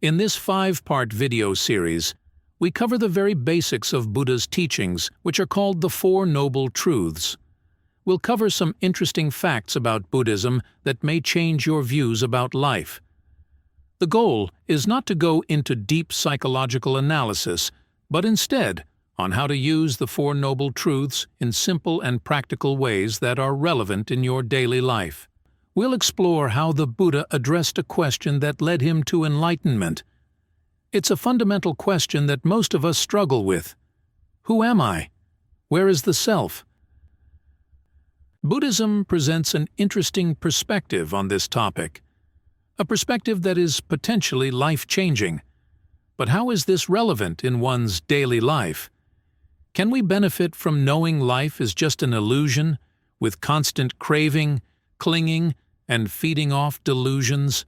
In this 5-part video series, we cover the very basics of Buddha's teachings, which are called the Four Noble Truths. We'll cover some interesting facts about Buddhism that may change your views about life. The goal is not to go into deep psychological analysis, but instead on how to use the Four Noble Truths in simple and practical ways that are relevant in your daily life. We'll explore how the Buddha addressed a question that led him to enlightenment. It's a fundamental question that most of us struggle with. Who am I? Where is the self? Buddhism presents an interesting perspective on this topic, a perspective that is potentially life-changing. But how is this relevant in one's daily life? Can we benefit from knowing life is just an illusion, with constant craving, clinging, and feeding off delusions?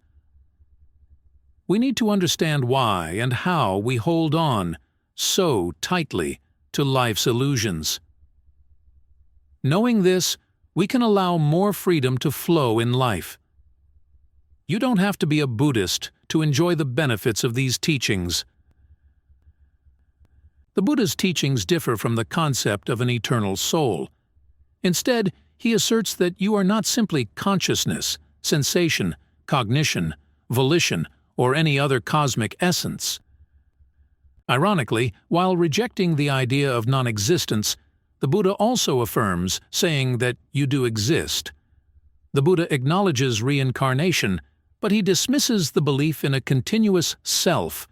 We need to understand why and how we hold on so tightly to life's illusions. Knowing this, we can allow more freedom to flow in life. You don't have to be a Buddhist to enjoy the benefits of these teachings. The Buddha's teachings differ from the concept of an eternal soul. Instead, he asserts that you are not simply consciousness, sensation, cognition, volition, or any other cosmic essence. Ironically, while rejecting the idea of non-existence, the Buddha also affirms, saying that you do exist. The Buddha acknowledges reincarnation, but he dismisses the belief in a continuous self,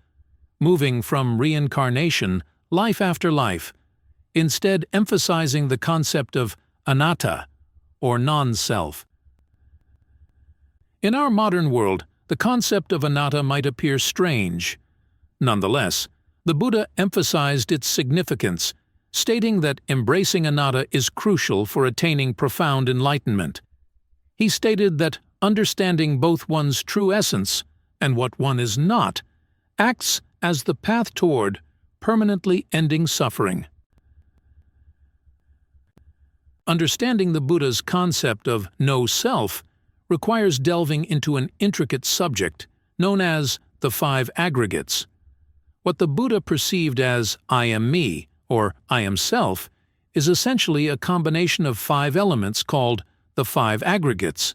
moving from reincarnation life after life, instead emphasizing the concept of Anatta, or non-self. In our modern world, the concept of Anatta might appear strange. Nonetheless, the Buddha emphasized its significance, stating that embracing Anatta is crucial for attaining profound enlightenment. He stated that understanding both one's true essence and what one is not acts as the path toward permanently ending suffering. Understanding the Buddha's concept of no self requires delving into an intricate subject known as the Five Aggregates. What the Buddha perceived as I am me, or I am self, is essentially a combination of 5 elements called the Five Aggregates.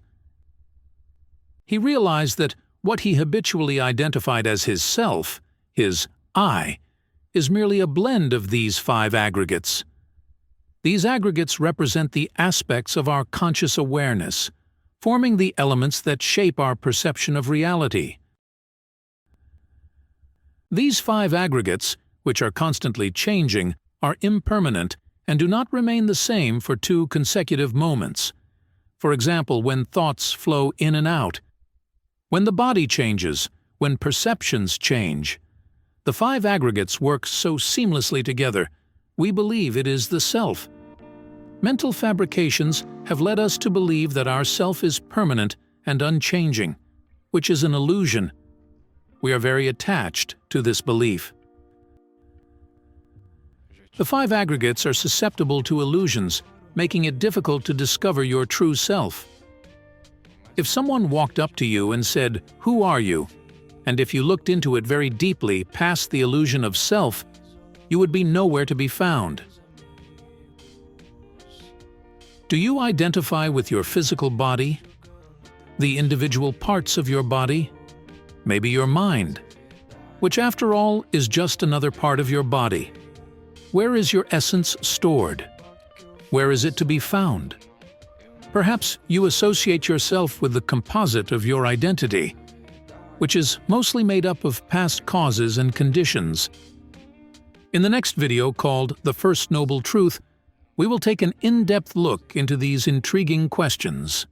He realized that what he habitually identified as his self, his I, is merely a blend of these 5 aggregates. These aggregates represent the aspects of our conscious awareness, forming the elements that shape our perception of reality. These 5 aggregates, which are constantly changing, are impermanent and do not remain the same for 2 consecutive moments. For example, when thoughts flow in and out, when the body changes, when perceptions change. The 5 aggregates work so seamlessly together, we believe it is the self. Mental fabrications have led us to believe that our self is permanent and unchanging, which is an illusion. We are very attached to this belief. The 5 aggregates are susceptible to illusions, making it difficult to discover your true self. If someone walked up to you and said, "Who are you?" and if you looked into it very deeply past the illusion of self, you would be nowhere to be found. Do you identify with your physical body? The individual parts of your body? Maybe your mind, which after all is just another part of your body. Where is your essence stored? Where is it to be found? Perhaps you associate yourself with the composite of your identity, which is mostly made up of past causes and conditions. In the next video, called The First Noble Truth, we will take an in-depth look into these intriguing questions.